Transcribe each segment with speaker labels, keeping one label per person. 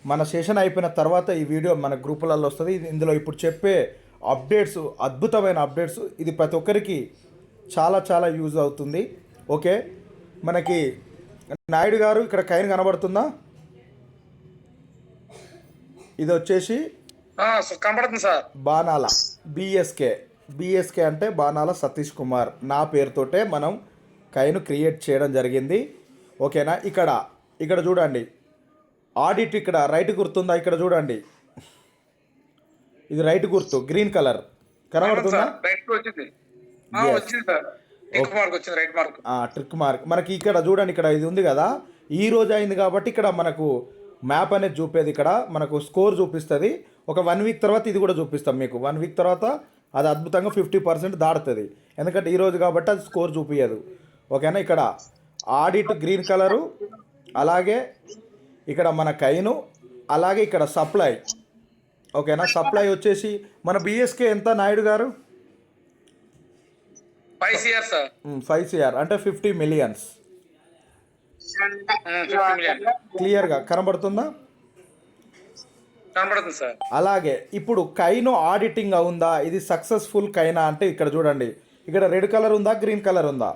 Speaker 1: మన సెషన్ అయిపోయిన తర్వాత ఈ వీడియో మన గ్రూపులలో వస్తుంది. ఇందులో ఇప్పుడు చెప్పే అప్డేట్స్ అద్భుతమైన అప్డేట్స్, ఇది ప్రతి ఒక్కరికి చాలా చాలా యూజ్ అవుతుంది. ఓకే, మనకి నాయుడు గారు ఇక్కడ కైన్ కనబడుతుందా? ఇది వచ్చేసి
Speaker 2: కనబడుతుంది సార్,
Speaker 1: బాణాల బిఎస్కే అంటే బాణాల సతీష్ కుమార్ నా పేరుతోటే మనం కైను క్రియేట్ చేయడం జరిగింది. ఓకేనా, ఇక్కడ చూడండి ఆడిట్, ఇక్కడ రైట్ గుర్తుందా? ఇక్కడ చూడండి, ఇది రైట్ గుర్తు గ్రీన్ కలర్ కనబడుతుందా? ట్రిక్ మార్క్ మనకి ఇక్కడ చూడండి, ఇక్కడ ఇది ఉంది కదా, ఈ రోజు అయింది కాబట్టి ఇక్కడ మనకు మ్యాప్ అనేది చూపేది, ఇక్కడ మనకు స్కోర్ చూపిస్తుంది. ఒక 1 వీక్ తర్వాత ఇది కూడా చూపిస్తాం మీకు. 1 వీక్ తర్వాత అది అద్భుతంగా 50% దాడుతుంది, ఎందుకంటే ఈరోజు కాబట్టి అది స్కోర్ చూపించదు. ఓకేనా, ఇక్కడ ఆడిట్ గ్రీన్ కలరు, అలాగే ఇక్కడ మన కైను, అలాగే ఇక్కడ సప్లై. ఓకేనా, సప్లై వచ్చేసి మన బిఎస్కే ఎంత నాయుడు గారు? 5 CR అంటే 50 మిలియన్స్. క్లియర్గా కనబడుతుందా?
Speaker 2: కనబడుతుంది సార్.
Speaker 1: అలాగే ఇప్పుడు కైను ఆడిటింగ్ అవుందా, ఇది సక్సెస్ఫుల్ కైనా అంటే ఇక్కడ చూడండి, ఇక్కడ రెడ్ కలర్ ఉందా, గ్రీన్ కలర్ ఉందా?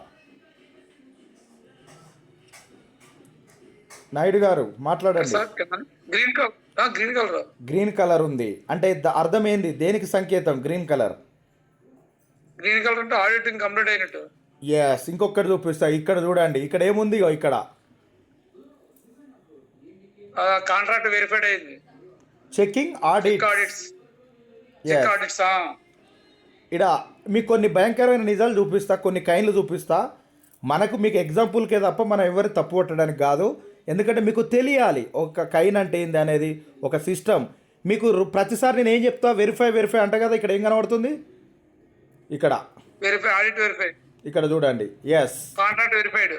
Speaker 1: నాయుడు గారు మాట్లాడండి. గ్రీన్ కలర్ ఉంది అంటే అర్థం ఏంది, దేనికి సంకేతం గ్రీన్ కలర్?
Speaker 2: గ్రీన్ కలర్ అంటే ఆడిటింగ్ కంప్లీట్ అయినట్టు.
Speaker 1: ఎస్, ఇంకొకటి చూపిస్తా. ఇక్కడ చూడండి, ఇక్కడ ఏముంది, ఇక్కడ
Speaker 2: కాంట్రాక్ట్ వెరిఫైడ్ అయింది.
Speaker 1: Checking audits. ఇక్కడ మీకు కొన్ని భయంకరమైన నిజాలు చూపిస్తా, కొన్ని కైన్లు చూపిస్తా. మీకు ఎగ్జాంపుల్కే తప్ప మనం ఎవరు తప్పు పట్టడానికి కాదు, ఎందుకంటే మీకు తెలియాలి ఒక కైన్ అంటే ఏంది అనేది, ఒక సిస్టమ్. మీకు ప్రతిసారి నేను ఏం చెప్తా, వెరిఫై అంట కదా. ఇక్కడ ఏం కనబడుతుంది, ఇక్కడ ఇక్కడ చూడండి, ఎస్
Speaker 2: కాంట్రాక్ట్ వెరిఫైడ్.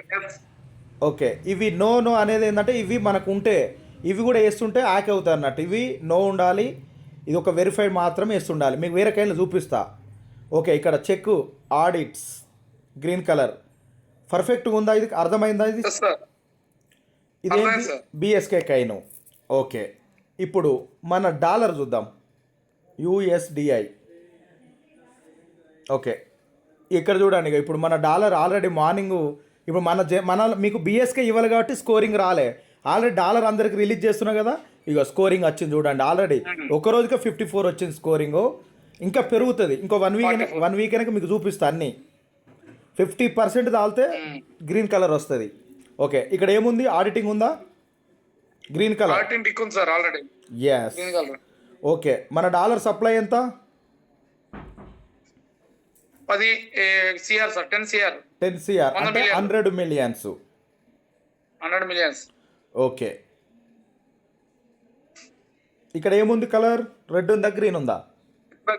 Speaker 1: ఓకే, ఇవి నో అనేది ఏంటంటే, ఇవి మనకు ఉంటే ఇవి కూడా వేస్తుంటే యాక్ అవుతాయి అన్నట్టు. ఇవి నో ఉండాలి, ఇది ఒక వెరిఫైడ్ మాత్రమే వేస్తుండాలి. మీకు వేరే కైన్లు చూపిస్తా. ఓకే, ఇక్కడ చెక్ ఆడిట్స్ గ్రీన్ కలర్ పర్ఫెక్ట్గా ఉందా? ఇది అర్థమైందా? ఇదేంటి బిఎస్కే కైను. ఓకే, ఇప్పుడు మన డాలర్ చూద్దాం, యుఎస్డిఐ. ఓకే, ఇక్కడ చూడండి, ఇప్పుడు మన డాలర్ ఆల్రెడీ మార్నింగ్, ఇప్పుడు మన మీకు బిఎస్కే ఇవ్వాలి కాబట్టి స్కోరింగ్ రాలే. ఆల్రెడీ డాలర్ అందరికి రిలీజ్ చేస్తున్నా కదా, ఇక స్కోరింగ్ వచ్చింది చూడండి. ఆల్రెడీ ఒక రోజుకే 54 వచ్చింది స్కోరింగ్. ఇంకా పెరుగుతుంది, ఇంకో 1 వీక్ అయినాక మీకు చూపిస్తా అన్నీ. 50% తాలితే గ్రీన్ కలర్ వస్తుంది. ఓకే, ఇక్కడ ఏముంది, ఆడిటింగ్ ఉందా? Green colour. ఎస్. ఓకే, మన డాలర్ సప్లై ఎంత? 10 CR అంటే 100 మిలియన్స్. ఓకే, ఇక్కడ ఏముంది కలర్? రెడ్ ఉందా, గ్రీన్ ఉందా?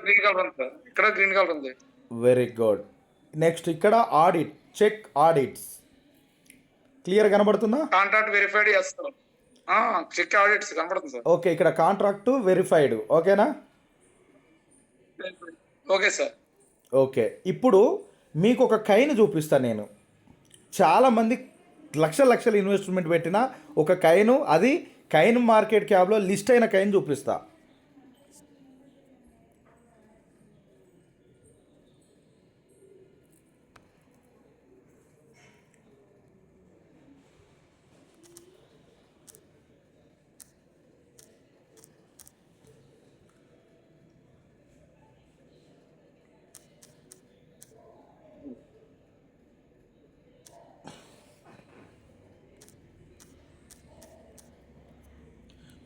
Speaker 2: గ్రీన్ కలర్ ఉంది.
Speaker 1: Very good. నెక్స్ట్ ఇక్కడ ఆడిట్, చెక్ ఆడిట్స్ క్లియర్ కనబడుతుందా?
Speaker 2: కాంట్రాక్ట్ వెరిఫైడ్ చేస్తాం. చెక్ ఆడిట్స్ కనబడుతుంది సార్.
Speaker 1: ఓకే, ఇక్కడ కాంట్రాక్ట్ వెరిఫైడ్. ఓకేనా?
Speaker 2: Okay sir.
Speaker 1: ఓకే, ఇప్పుడు మీకు ఒక కైన్ చూపిస్తాను నేను. చాలామంది లక్షల ఇన్వెస్ట్మెంట్ పెట్టిన ఒక కైను, అది కైన్ మార్కెట్ క్యాప్లో లిస్ట్ అయిన కైన్ చూపిస్తా.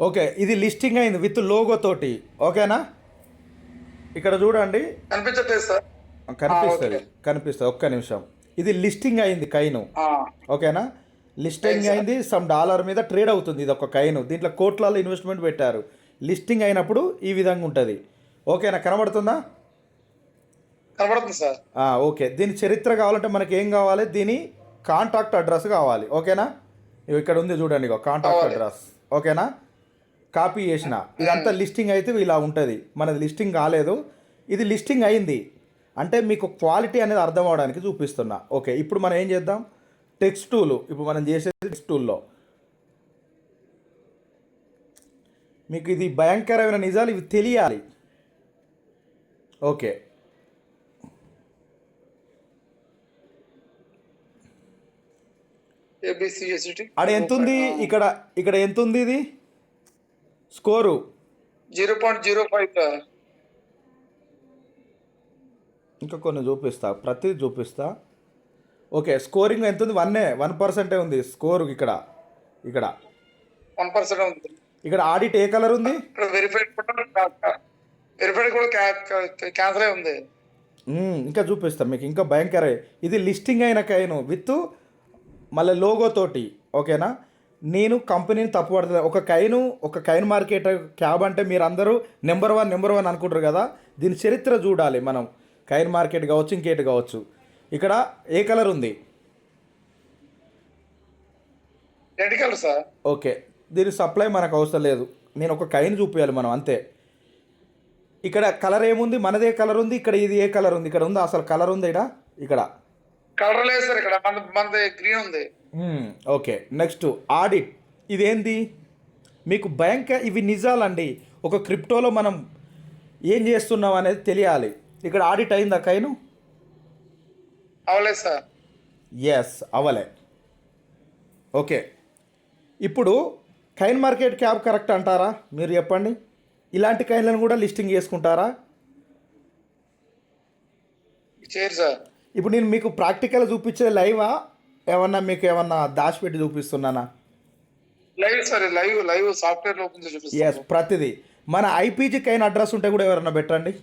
Speaker 1: ఓకే, ఇది లిస్టింగ్ అయింది విత్ లోగో తోటి. ఓకేనా, ఇక్కడ చూడండి,
Speaker 2: కనిపించట్లేదు సార్.
Speaker 1: కనిపిస్తుంది. ఒక్క నిమిషం, ఇది లిస్టింగ్ అయింది కైను. ఓకేనా, లిస్టింగ్ అయింది, సమ్ డాలర్ మీద ట్రేడ్ అవుతుంది. ఇది ఒక కైను, దీంట్లో కోట్లలో ఇన్వెస్ట్మెంట్ పెట్టారు. లిస్టింగ్ అయినప్పుడు ఈ విధంగా ఉంటుంది. ఓకేనా, కనబడుతుందా?
Speaker 2: కనబడుతుంది సార్.
Speaker 1: ఓకే, దీని చరిత్ర కావాలంటే మనకి ఏం కావాలి, దీని కాంటాక్ట్ అడ్రస్ కావాలి. ఓకేనా, ఇక్కడ ఉంది చూడండి, కాంటాక్ట్ అడ్రస్. ఓకేనా, కాపీ చేసిన ఇదంతా లిస్టింగ్ అయితే ఇలా ఉంటుంది. మనది లిస్టింగ్ కాలేదు, ఇది లిస్టింగ్ అయింది అంటే మీకు క్వాలిటీ అనేది అర్థం అవడానికి చూపిస్తున్నా. ఓకే, ఇప్పుడు మనం ఏం చేద్దాం, టెక్స్ట్ టూల్. ఇప్పుడు మనం చేసేది టెక్స్ట్ టూల్లో మీకు ఇది భయంకరమైన నిజాలు, ఇవి తెలియాలి. ఓకే,
Speaker 2: ఏబిసిఎస్టి
Speaker 1: ఆడ ఎంత ఉంది? ఇక్కడ ఇక్కడ ఎంత ఉంది ఇది స్కోరు?
Speaker 2: 0.05 సార్.
Speaker 1: ఇంకా కొన్ని చూపిస్తా, ప్రతిదీ చూపిస్తా. ఓకే, స్కోరింగ్ ఎంత ఉంది? 1% ఉంది స్కోరు. ఇక్కడ ఇక్కడ
Speaker 2: 1% ఉంది.
Speaker 1: ఇక్కడ ఆడిట్ ఏ కలర్ ఉంది?
Speaker 2: ఇక్కడ వెరిఫైడ్ కూడా క్యాన్సల్ అయి ఉంది.
Speaker 1: ఇంకా చూపిస్తాను మీకు, ఇంకా భయంకర. ఇది లిస్టింగ్ అయిన కైను విత్ మళ్ళీ లోగో తోటి. ఓకేనా, నేను కంపెనీని తప్పుపడుతుంది. ఒక కైన్ మార్కెట్ క్యాబ్ అంటే మీరు అందరూ నెంబర్ వన్ అనుకుంటారు కదా. దీని చరిత్ర చూడాలి మనం. కైన్ మార్కెట్ కావచ్చు, ఇంకేటి కావచ్చు. ఇక్కడ ఏ కలర్ ఉంది?
Speaker 2: Red colour sir.
Speaker 1: ఓకే, దీని సప్లై మనకు అవసరం లేదు. నేను ఒక కైన్ చూపించాలి మనం, అంతే. ఇక్కడ కలర్ ఏముంది? మనదే కలర్ ఉంది. ఇక్కడ ఇది ఏ కలర్ ఉంది? ఇక్కడ ఉందా అసలు కలర్ ఉంది? ఇక్కడ
Speaker 2: కలర్ లేదు సార్. ఇక్కడ మనది గ్రీన్ ఉంది.
Speaker 1: Okay, next audit. ఇదేంది? మీకు ఇవి నిజాలండి. ఒక క్రిప్టోలో మనం ఏం చేస్తున్నాం అనేది తెలియాలి. ఇక్కడ ఆడిట్ అయిందా కైను?
Speaker 2: అవలేదు సార్.
Speaker 1: ఎస్, అవలే. ఓకే, ఇప్పుడు కైన్ మార్కెట్ క్యాబ్ కరెక్ట్ అంటారా? మీరు చెప్పండి. ఇలాంటి కైన్లను కూడా లిస్టింగ్ చేసుకుంటారా?
Speaker 2: చేయరు సార్.
Speaker 1: ఇప్పుడు నేను మీకు ప్రాక్టికల్ చూపించేది లైవా, మీకు ఏమన్నా దాచిపెట్టి చూపిస్తున్నానా?
Speaker 2: Live sir. Live software open చేసి చూపిస్తాను.
Speaker 1: ఎస్, ప్రతిదీ. మన ఐపీజీ కైన్ అడ్రస్ ఉంటే కూడా ఎవరన్నా పెట్టండి.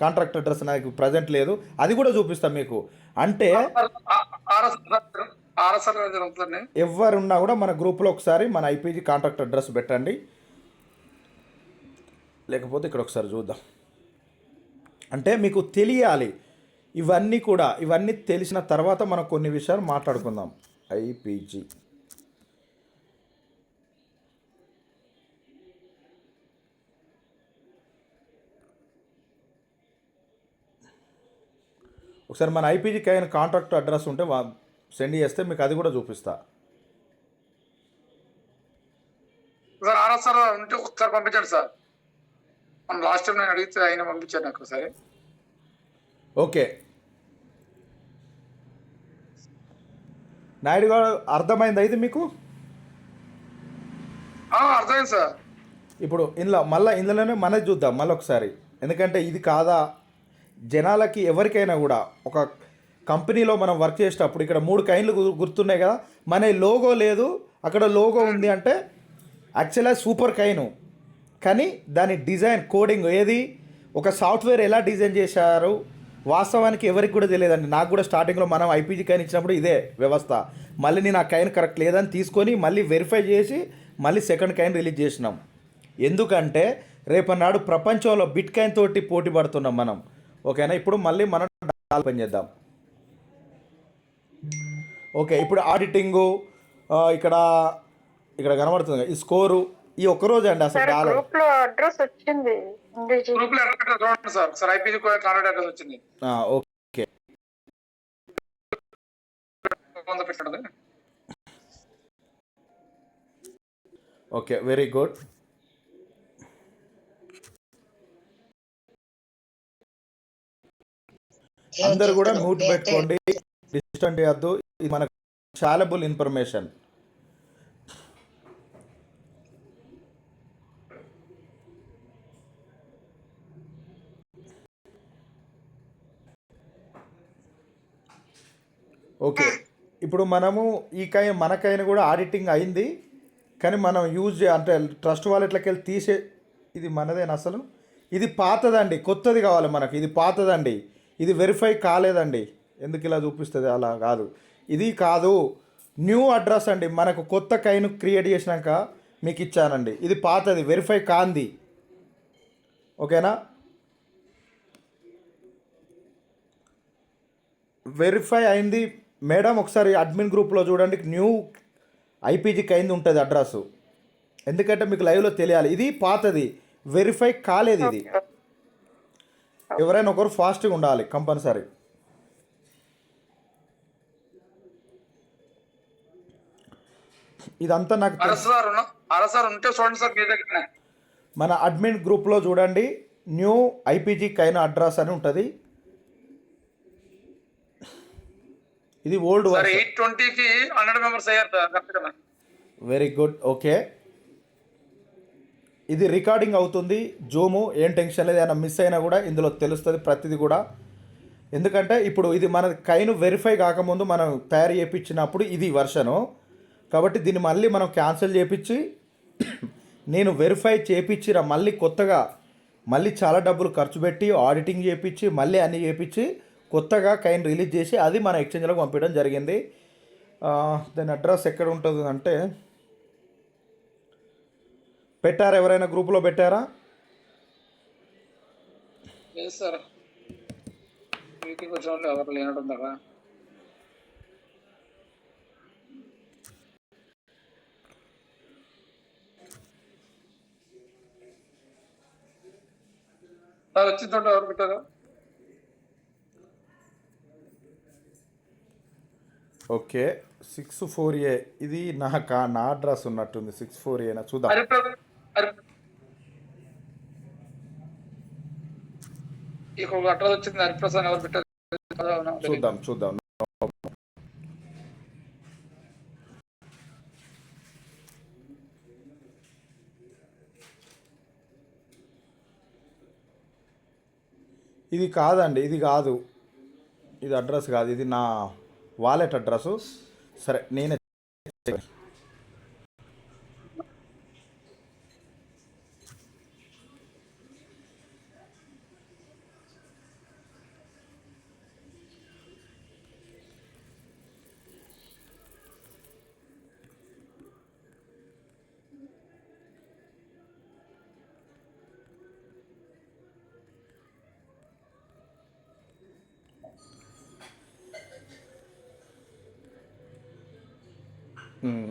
Speaker 1: కాంట్రాక్ట్ అడ్రస్ నాకు ప్రజెంట్ లేదు, అది కూడా చూపిస్తాను మీకు. అంటే ఎవరున్నా కూడా మన గ్రూప్లో ఒకసారి మన ఐపీజీ కాంట్రాక్ట్ అడ్రస్ పెట్టండి. లేకపోతే ఇక్కడ ఒకసారి చూద్దాం. అంటే మీకు తెలియాలి ఇవన్నీ తెలిసిన తర్వాత మనం కొన్ని విషయాలు మాట్లాడుకుందాం. ఐపీజీ ఒకసారి మన ఐపీజీకి అయిన కాంట్రాక్ట్ అడ్రస్ ఉంటే సెండ్ చేస్తే మీకు అది కూడా చూపిస్తా.
Speaker 2: సార్ ఆర్ఎస్ఆర్ ఉంటే ఒకసారి పంపించండి సార్. మనం లాస్ట్ టైం నేను అడిగితే ఆయన పంపించారు నాకు ఒకసారి.
Speaker 1: ఓకే నాయుడు గారు, అర్థమైంది అయితే మీకు?
Speaker 2: అర్థమైంది సార్.
Speaker 1: ఇప్పుడు ఇందులోనే మనది చూద్దాం మళ్ళీ ఒకసారి. ఎందుకంటే ఇది కాదా జనాలకి ఎవరికైనా కూడా. ఒక కంపెనీలో మనం వర్క్ చేసేటప్పుడు ఇక్కడ 3 కైన్లు గుర్తున్నాయి కదా. మన లోగో లేదు, అక్కడ లోగో ఉంది అంటే యాక్చువల్గా సూపర్ కైను. కానీ దాని డిజైన్ కోడింగ్ ఏది, ఒక సాఫ్ట్వేర్ ఎలా డిజైన్ చేశారు వాస్తవానికి ఎవరికి కూడా తెలియదండి. నాకు కూడా స్టార్టింగ్లో మనం ఐపీజీ కైన్ ఇచ్చినప్పుడు ఇదే వ్యవస్థ. మళ్ళీ నేను ఆ కైన్ కరెక్ట్ లేదని తీసుకొని మళ్ళీ వెరిఫై చేసి మళ్ళీ సెకండ్ కైన్ రిలీజ్ చేసినాం. ఎందుకంటే రేపన్నాడు ప్రపంచంలో బిట్ కైన్ తోటి పోటీ పడుతున్నాం మనం. ఓకేనా, ఇప్పుడు మళ్ళీ మనం పని చేద్దాం. ఓకే, ఇప్పుడు ఆడిటింగు ఇక్కడ కనబడుతుంది ఈ స్కోరు. ఈ ఒక్కరోజు అండి అసలు డాలర్
Speaker 3: అడ్రస్ వచ్చింది.
Speaker 2: చూడండి sir. Sir IPG contract address వచ్చింది.
Speaker 1: Okay, okay, very good. అందరు కూడా మ్యూట్ పెట్టుకోండి, డిస్టర్బ్ చేయొద్దు. ఇది మనకు చాలబుల్ ఇన్ఫర్మేషన్. ఓకే, ఇప్పుడు మనము మన కైన్ కూడా ఆడిటింగ్ అయింది. కానీ మనం అంటే ట్రస్ట్ వాలెట్లోకి వెళ్ళి ఇది మనదేనా అసలు? ఇది పాతదండి, కొత్తది కావాలి మనకు. ఇది పాతదండి, ఇది వెరిఫై కాలేదండి. ఎందుకు ఇలా చూపిస్తుంది? అలా కాదు, ఇది కాదు, న్యూ అడ్రస్ అండి. మనకు కొత్త కైన్ క్రియేట్ చేసినాక మీకు ఇచ్చానండి. ఇది పాతది, వెరిఫై కాంది. ఓకేనా, వెరిఫై అయింది మేడం. ఒకసారి అడ్మిన్ గ్రూప్లో చూడండి, న్యూ ఐపీజీ కైంది ఉంటుంది అడ్రస్. ఎందుకంటే మీకు లైవ్లో తెలియాలి. ఇది పాతది, వెరిఫై కాలేదు. ఇది ఎవరైనా ఒకరు ఫాస్ట్గా ఉండాలి కంపల్సరీ. ఇదంతా నాకు
Speaker 2: ఉంటే చూడండి సార్ మీ దగ్గర.
Speaker 1: మన అడ్మిన్ గ్రూప్లో చూడండి, న్యూ ఐపీజీ కైన్ అడ్రస్ అని ఉంటుంది. ఇది ఓల్డ్
Speaker 2: సార్ 820కి 100 మెంబర్స్ అయ్యారు సార్ కరెక్ట్గా.
Speaker 1: Very good. ఓకే, ఇది రికార్డింగ్ అవుతుంది జూము, ఏం టెన్షన్ లేదు. ఏమైనా మిస్ అయినా కూడా ఇందులో తెలుస్తుంది ప్రతిదీ కూడా. ఎందుకంటే ఇప్పుడు ఇది మన కైను వెరిఫై కాకముందు మనం తయారు చేయించినప్పుడు ఇది వర్షను, కాబట్టి దీన్ని మళ్ళీ మనం క్యాన్సిల్ చేయించి నేను వెరిఫై చేయించిన మళ్ళీ కొత్తగా మళ్ళీ చాలా డబ్బులు ఖర్చు పెట్టి ఆడిటింగ్ చేయించి మళ్ళీ అన్నీ చేయించి కొత్తగా కైన్ రిలీజ్ చేసి అది మన ఎక్స్చేంజ్లోకి పంపించడం జరిగింది. దాని అడ్రస్ ఎక్కడ ఉంటుంది అంటే, పెట్టారా ఎవరైనా గ్రూప్లో పెట్టారా?
Speaker 2: లేదు సార్, మీటింగ్ వచ్చిన వాళ్ళు ఎవరు లేనడం కదా. సార్ వచ్చిందంటే ఎవరు పెట్టారు?
Speaker 1: ఓకే, 64A ఇది నా అడ్రస్ ఉన్నట్టుంది. 64A నా చూద్దాం.
Speaker 2: ఇక్కడ అడ్రస్ వచ్చింది, హరిప్రసాద్ ఎవరు పెట్టారు
Speaker 1: చూద్దాం. ఇది కాదండి, ఇది కాదు, ఇది అడ్రస్ కాదు, ఇది నా వాలెట్ అడ్రస్. సరే నేనే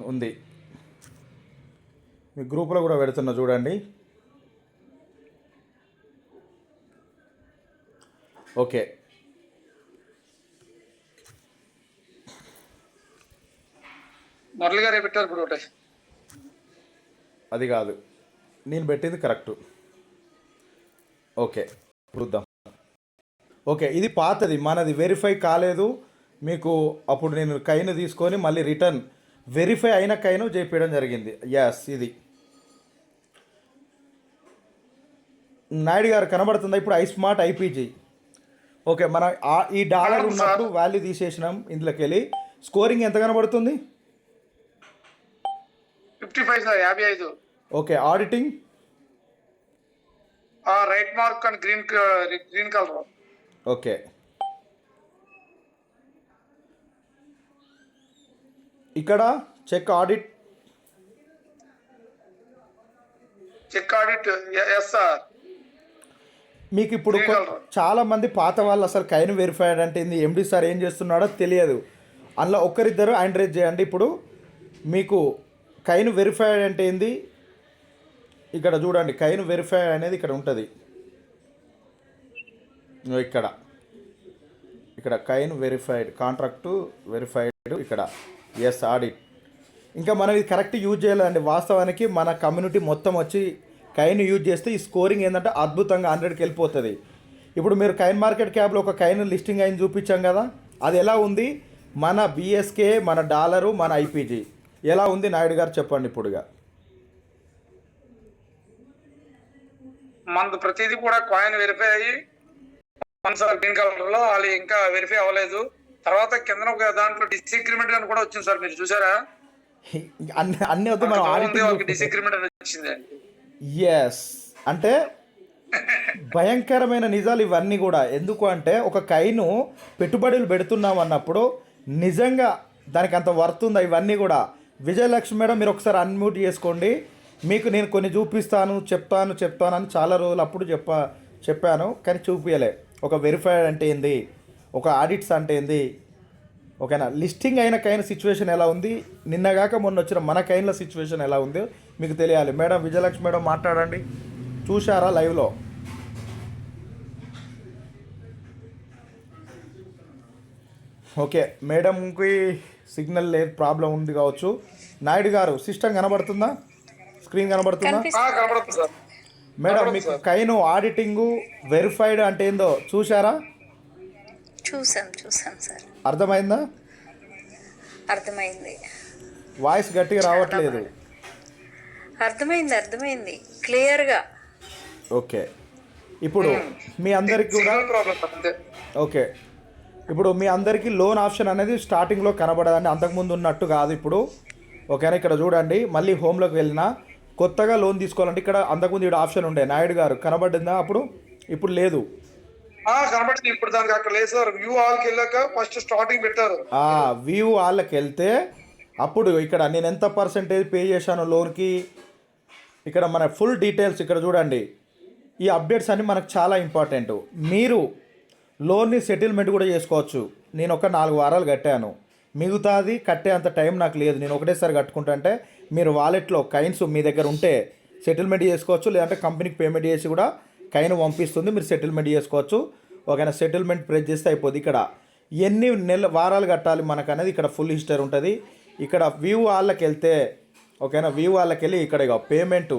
Speaker 1: ఉంది, మీ గ్రూప్లో కూడా పెడుతున్నా చూడండి. ఓకే,
Speaker 2: మురళి గారు పెట్టారు ఇప్పుడు ఒకటి.
Speaker 1: అది కాదు, నేను పెట్టింది కరెక్ట్. ఓకే చూద్దాం. ఓకే, ఇది పాతది, మనది వెరిఫై కాలేదు మీకు. అప్పుడు నేను కైను తీసుకొని మళ్ళీ రిటర్న్ వెరిఫై అయిన కైను చేపించడం జరిగింది. ఎస్, ఇది నాయుడు గారు కనబడుతుందా ఇప్పుడు? ISmart IPG. ఓకే, మన ఈ డాలర్ ఉన్నప్పుడు వాల్యూ తీసేసినాం ఇందులోకి వెళ్ళి. స్కోరింగ్ ఎంత కనబడుతుంది?
Speaker 2: 55 sir, 55.
Speaker 1: Okay, auditing
Speaker 2: right mark and green colour.
Speaker 1: Okay, ఇక్కడ చెక్ ఆడిట్
Speaker 2: ఎస్ సార్.
Speaker 1: మీకు ఇప్పుడు చాలా మంది పాత వాళ్ళు అసలు కైన్ వెరిఫైడ్ అంటే ఏంది, ఎండి సార్ ఏం చేస్తున్నాడో తెలియదు. అందులో ఒక్కరిద్దరు హ్యాండ్ రైజ్ చేయండి. ఇప్పుడు మీకు కైన్ వెరిఫైడ్ అంటే ఏంది ఇక్కడ చూడండి. కైన్ వెరిఫైడ్ అనేది ఇక్కడ ఉంటుంది, ఇక్కడ కైన్ వెరిఫైడ్, కాంట్రాక్టు వెరిఫైడ్, ఇక్కడ ఎస్ ఆడిట్. ఇంకా మనం ఇది కరెక్ట్ యూజ్ చేయాలండి. వాస్తవానికి మన కమ్యూనిటీ మొత్తం వచ్చి కైన్ యూజ్ చేస్తే ఈ స్కోరింగ్ ఏంటంటే అద్భుతంగా 100కి వెళ్ళిపోతుంది. ఇప్పుడు మీరు కైన్ మార్కెట్ క్యాప్లో ఒక కైన్ లిస్టింగ్ అయిన చూపించాం కదా, అది ఎలా ఉంది? మన బిఎస్కే, మన డాలరు, మన ఐపీజీ ఎలా ఉంది నాయుడు గారు చెప్పండి ఇప్పుడుగా.
Speaker 2: మనకు ప్రతిదీ కూడా కాయిన్ వెరిఫై అయ్యి సార్ గ్రీన్ కలర్ లో, వాళ్ళు ఇంకా వెరిఫై అవ్వలేదు. తర్వాత కింద ఒక దాంట్లో డిస్అగ్రిమెంట్ అని కూడా వచ్చింది సార్, మీరు చూసారా?
Speaker 1: అన్ని వద్దు, మనం
Speaker 2: డిస్అగ్రిమెంట్ అని వచ్చింది.
Speaker 1: ఎస్, అంటే భయంకరమైన నిజాలు ఇవన్నీ కూడా. ఎందుకు అంటే ఒక కైను పెట్టుబడులు పెడుతున్నాం అన్నప్పుడు నిజంగా దానికి అంత వర్త్ ఉందా? ఇవన్నీ కూడా. విజయలక్ష్మి మేడం, మీరు ఒకసారి అన్మ్యూట్ చేసుకోండి. మీకు నేను కొన్ని చూపిస్తాను, చెప్తాను అని చాలా రోజులు అప్పుడు చెప్పాను, కానీ చూపించలే. ఒక వెరిఫైడ్ అంటే ఏంది, ఒక ఆడిట్స్ అంటే ఏంది, ఓకేనా? లిస్టింగ్ అయిన కైన్ సిచ్యువేషన్ ఎలా ఉంది, నిన్నగాక మొన్న వచ్చిన మన కైన్ల సిచ్యువేషన్ ఎలా ఉందో మీకు తెలియాలి. మేడం విజయలక్ష్మి మేడం మాట్లాడండి, చూశారా లైవ్లో? ఓకే, మేడంకి సిగ్నల్ లేదు, ప్రాబ్లం ఉంది కావచ్చు. నాయుడు గారు సిస్టమ్ కనబడుతుందా? స్క్రీన్ కనబడుతుందా? మేడం
Speaker 2: కనబడుతుంది
Speaker 1: మీకు
Speaker 2: సార్.
Speaker 1: కైను ఆడిటింగు వెరిఫైడ్ అంటే ఏందో చూసారా?
Speaker 3: చూసాం సార్.
Speaker 1: అర్థమైందా?
Speaker 3: అర్థమైంది.
Speaker 1: వాయిస్ గట్టిగా రావట్లేదు.
Speaker 3: అర్థమైంది క్లియర్గా.
Speaker 1: ఓకే, ఇప్పుడు మీ అందరికి కూడా
Speaker 2: సిగ్నల్ ప్రాబ్లం సార్ అంతే.
Speaker 1: ఓకే, ఇప్పుడు మీ అందరికీ లోన్ ఆప్షన్ అనేది స్టార్టింగ్లో కనబడదండి, అంతకుముందు ఉన్నట్టు కాదు ఇప్పుడు. ఓకేనా, ఇక్కడ చూడండి, మళ్ళీ హోమ్లోకి వెళ్ళినా కొత్తగా లోన్ తీసుకోవాలంటే ఇక్కడ అంతకుముందు ఇక్కడ ఆప్షన్ ఉండే నాయుడు గారు కనబడిందా అప్పుడు? ఇప్పుడు లేదు.
Speaker 2: కనబడుతుంది ఇప్పుడు. దానికి అక్కడ లేదు సార్. వ్యూ హాల్కి వెళ్ళాక ఫస్ట్ స్టార్టింగ్ పెట్టారు.
Speaker 1: వ్యూ వాళ్ళకి వెళ్తే అప్పుడు ఇక్కడ నేను ఎంత పర్సెంటేజ్ పే చేశాను లోన్కి, ఇక్కడ మన ఫుల్ డీటెయిల్స్ ఇక్కడ చూడండి. ఈ అప్డేట్స్ అన్నీ మనకు చాలా ఇంపార్టెంట్. మీరు లోన్ని సెటిల్మెంట్ కూడా చేసుకోవచ్చు. నేను ఒక 4 వారాలు కట్టాను, మిగతాది కట్టే అంత టైం నాకు లేదు, నేను ఒకటేసారి కట్టుకుంటా అంటే మీరు వాలెట్లో కైన్స్ మీ దగ్గర ఉంటే సెటిల్మెంట్ చేసుకోవచ్చు, లేదంటే కంపెనీకి పేమెంట్ చేసి కూడా కైన్ పంపిస్తుంది, మీరు సెటిల్మెంట్ చేసుకోవచ్చు. ఓకేనా, సెటిల్మెంట్ ప్రెస్ చేస్తే అయిపోద్ది. ఇక్కడ ఎన్ని వారాలు కట్టాలి మనకు అనేది ఇక్కడ ఫుల్ హిస్టరీ ఉంటుంది. ఇక్కడ వ్యూ వాళ్ళకి వెళ్తే ఓకేనా, వ్యూ వాళ్ళకి వెళ్ళి ఇక్కడ ఇక పేమెంట్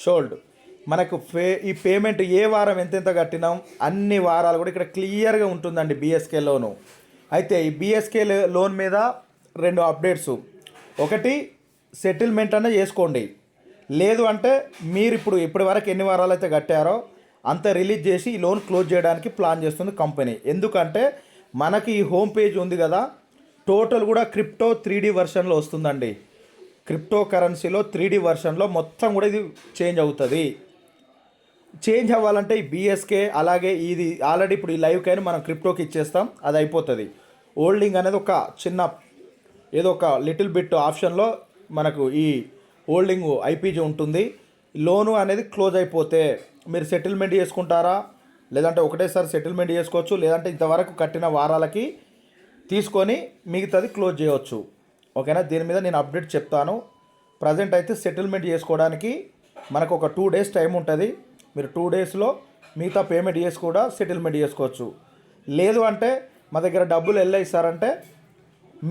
Speaker 1: షోల్డ్ మనకు ఈ పేమెంట్ ఏ వారం ఎంతెంత కట్టినాం అన్ని వారాలు కూడా ఇక్కడ క్లియర్గా ఉంటుందండి బీఎస్కే లోను. అయితే ఈ బీఎస్కే లోన్ మీద 2 అప్డేట్స్. ఒకటి, సెటిల్మెంట్ అన్న చేసుకోండి, లేదు అంటే మీరు ఇప్పటి వరకు ఎన్ని వారాలు అయితే కట్టారో అంత రిలీజ్ చేసి ఈ లోన్ క్లోజ్ చేయడానికి ప్లాన్ చేస్తుంది కంపెనీ. ఎందుకంటే మనకి ఈ హోమ్ పేజ్ ఉంది కదా, టోటల్ కూడా క్రిప్టో 3D వెర్షన్లో వస్తుందండి. క్రిప్టో కరెన్సీలో 3D వెర్షన్లో మొత్తం కూడా ఇది చేంజ్ అవుతుంది. చేంజ్ అవ్వాలంటే ఈ బీఎస్కే అలాగే ఇది ఆల్రెడీ ఇప్పుడు ఈ లైవ్ కైనా మనం క్రిప్టోకి ఇచ్చేస్తాం, అది అయిపోతుంది. హోల్డింగ్ అనేది ఒక చిన్న ఏదో ఒక లిటిల్ బిట్ ఆప్షన్లో మనకు ఈ హోల్డింగ్ ఐపీజీ ఉంటుంది. లోను అనేది క్లోజ్ అయిపోతే మీరు సెటిల్మెంట్ చేసుకుంటారా, లేదంటే ఒకటేసారి సెటిల్మెంట్ చేసుకోవచ్చు, లేదంటే ఇంతవరకు కట్టిన వారాలకి తీసుకొని మిగతాది క్లోజ్ చేయవచ్చు. ఓకేనా, దీని మీద నేను అప్డేట్ చెప్తాను. ప్రజెంట్ అయితే సెటిల్మెంట్ చేసుకోవడానికి మనకు ఒక 2 డేస్ టైం ఉంటుంది. మీరు 2 డేస్లో మిగతా పేమెంట్ చేసి కూడా సెటిల్మెంట్ చేసుకోవచ్చు. లేదు అంటే మా దగ్గర డబ్బులు ఎలా ఇస్తారంటే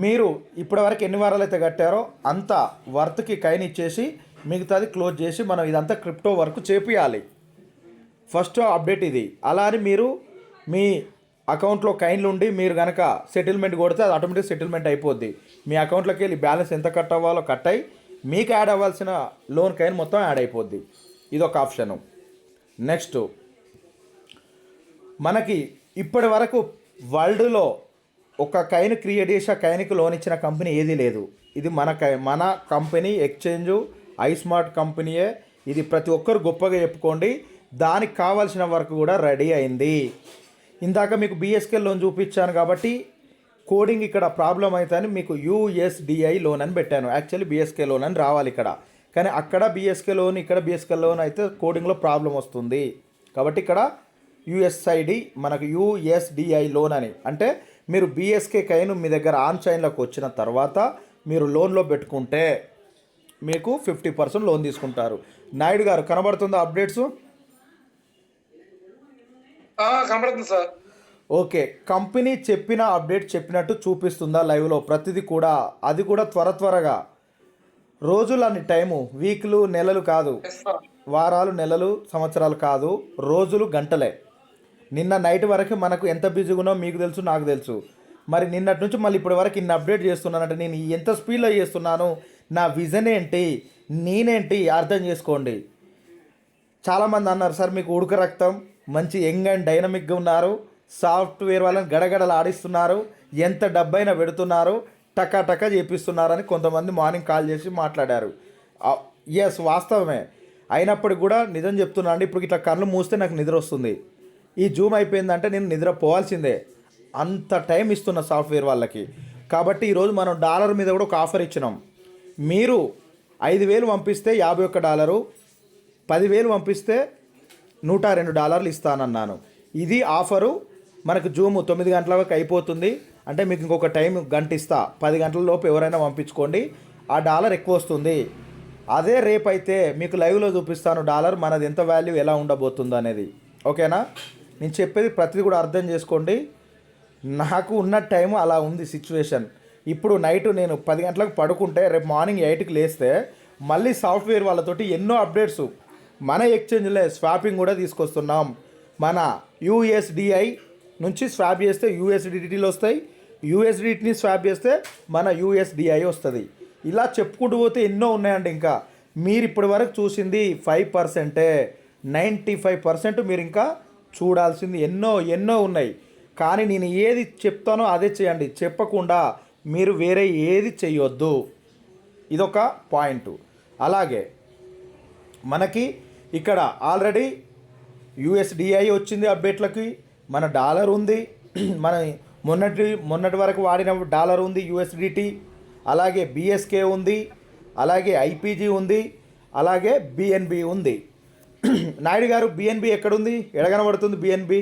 Speaker 1: మీరు ఇప్పటివరకు ఎన్ని వారాలు అయితే కట్టారో అంత వర్త్కి కైన్ ఇచ్చేసి మిగతాది క్లోజ్ చేసి మనం ఇదంతా క్రిప్టో వర్క్ చేపియాలి. ఫస్ట్ అప్డేట్ ఇది. అలా అని మీరు మీ అకౌంట్లో కైన్లు ఉండి మీరు కనుక సెటిల్మెంట్ కొడితే అది ఆటోమేటిక్ సెటిల్మెంట్ అయిపోద్ది. మీ అకౌంట్లోకి వెళ్ళి బ్యాలెన్స్ ఎంత కట్ అవ్వాలో కట్ అయ్యి మీకు యాడ్ అవ్వాల్సిన లోన్ కైన్ మొత్తం యాడ్ అయిపోద్ది. ఇదొక ఆప్షను. నెక్స్ట్, మనకి ఇప్పటి వరకు వరల్డ్లో ఒక కైన్ క్రియేట్ చేసి ఆ కైన్కి లోన్ ఇచ్చిన కంపెనీ ఏదీ లేదు. ఇది మన కంపెనీ ఎక్స్చేంజు ఐస్మార్ట్ కంపెనీయే. ఇది ప్రతి ఒక్కరు గొప్పగా చెప్పుకోండి. దానికి కావాల్సిన వర్క్ కూడా రెడీ అయింది. ఇందాక మీకు బీఎస్కే లోన్ చూపించాను కాబట్టి కోడింగ్ ఇక్కడ ప్రాబ్లం అవుతుందని మీకు యూఎస్డిఐ లోన్ అని పెట్టాను. యాక్చువల్లీ బీఎస్కే లోన్ అని రావాలి ఇక్కడ, కానీ అక్కడ బీఎస్కే లోన్ ఇక్కడ బీఎస్కే లోన్ అయితే కోడింగ్లో ప్రాబ్లం వస్తుంది. కాబట్టి ఇక్కడ యూఎస్ఐడి మనకు యూఎస్డిఐ లోన్ అని అంటే మీరు బీఎస్కే కైన్ మీ దగ్గర ఆన్ చైన్లోకి వచ్చిన తర్వాత మీరు లోన్లో పెట్టుకుంటే మీకు 50% లోన్ తీసుకుంటారు. నాయుడు గారు కనబడుతుందా అప్డేట్స్?
Speaker 2: కనబడుతుంది సార్.
Speaker 1: ఓకే, కంపెనీ చెప్పిన అప్డేట్ చెప్పినట్టు చూపిస్తుందా లైవ్లో ప్రతిదీ కూడా? అది కూడా త్వరగా రోజులని టైము, వీక్లు నెలలు కాదు, వారాలు నెలలు సంవత్సరాలు కాదు, రోజులు గంటలే. నిన్న నైట్ వరకు మనకు ఎంత బిజీగా ఉన్నో మీకు తెలుసు, నాకు తెలుసు. మరి నిన్నటి నుంచి మళ్ళీ ఇప్పటి వరకు ఇన్ని అప్డేట్ చేస్తున్నానంటే నేను ఎంత స్పీడ్లో చేస్తున్నాను, నా విజన్ ఏంటి, నేనేంటి అర్థం చేసుకోండి. చాలామంది అన్నారు సార్ మీకు ఉడక రక్తం, మంచి యంగ్ అండ్ డైనమిక్గా ఉన్నారు, సాఫ్ట్వేర్ వాళ్ళని గడగడలు ఆడిస్తున్నారు, ఎంత డబ్బైనా పెడుతున్నారు, టకా చేపిస్తున్నారని కొంతమంది మార్నింగ్ కాల్ చేసి మాట్లాడారు. ఎస్, వాస్తవమే. అయినప్పటికి కూడా నిజం చెప్తున్నా అండి, ఇప్పుడు ఇట్లా కళ్ళు మూస్తే నాకు నిద్ర వస్తుంది. ఈ జూమ్ అయిపోయిందంటే నేను నిద్ర పోవాల్సిందే, అంత టైం ఇస్తున్న సాఫ్ట్వేర్ వాళ్ళకి. కాబట్టి ఈరోజు మనం డాలర్ మీద కూడా ఒక ఆఫర్ ఇచ్చినాం. మీరు 5,000 పంపిస్తే $51, 10,000 పంపిస్తే $102 ఇస్తానన్నాను. ఇది ఆఫరు. మనకు జూమ్ 9 గంటల వరకు అయిపోతుంది. అంటే మీకు ఇంకొక టైం గంట ఇస్తా, 10 గంటల లోపు ఎవరైనా పంపించుకోండి, ఆ డాలర్ ఎక్కువ వస్తుంది. అదే రేపు అయితే మీకు లైవ్లో చూపిస్తాను డాలర్ మనది ఎంత వాల్యూ ఎలా ఉండబోతుందో అనేది. ఓకేనా, నేను చెప్పేది ప్రతిదీ కూడా అర్థం చేసుకోండి. నాకు ఉన్న టైం అలా ఉంది సిచ్యువేషన్. ఇప్పుడు నైట్ నేను 10 గంటలకు పడుకుంటే రేపు మార్నింగ్ 8కి లేస్తే మళ్ళీ సాఫ్ట్వేర్ వాళ్ళతోటి ఎన్నో అప్డేట్స్ మన ఎక్స్చేంజ్లో స్వాపింగ్ కూడా తీసుకొస్తున్నాం. మన యూఎస్డిఐ నుంచి స్వాప్ చేస్తే యూఎస్డిటీలు వస్తాయి, యూఎస్డిటీని స్వాప్ చేస్తే మన యూఎస్డిఐ వస్తుంది. ఇలా చెప్పుకుంటూ పోతే ఎన్నో ఉన్నాయండి. ఇంకా మీరు ఇప్పటి వరకు చూసింది 5%, 95% మీరు ఇంకా చూడాల్సింది ఎన్నో ఎన్నో ఉన్నాయి. కానీ నేను ఏది చెప్తానో అదే చేయండి, చెప్పకుండా మీరు వేరే ఏది చేయొద్దు. ఇదొక పాయింట్. అలాగే మనకి ఇక్కడ ఆల్రెడీ యూఎస్డిఐ వచ్చింది అప్డేట్లకి, మన డాలర్ ఉంది, మన మొన్నటి వరకు వాడిన డాలర్ ఉంది యూఎస్డిటీ, అలాగే బిఎస్కే ఉంది, అలాగే ఐపీజీ ఉంది, అలాగే బిఎన్బి ఉంది. నాయుడు గారు బిఎన్బి ఎక్కడుంది, ఎడగనబడుతుంది బిఎన్బి?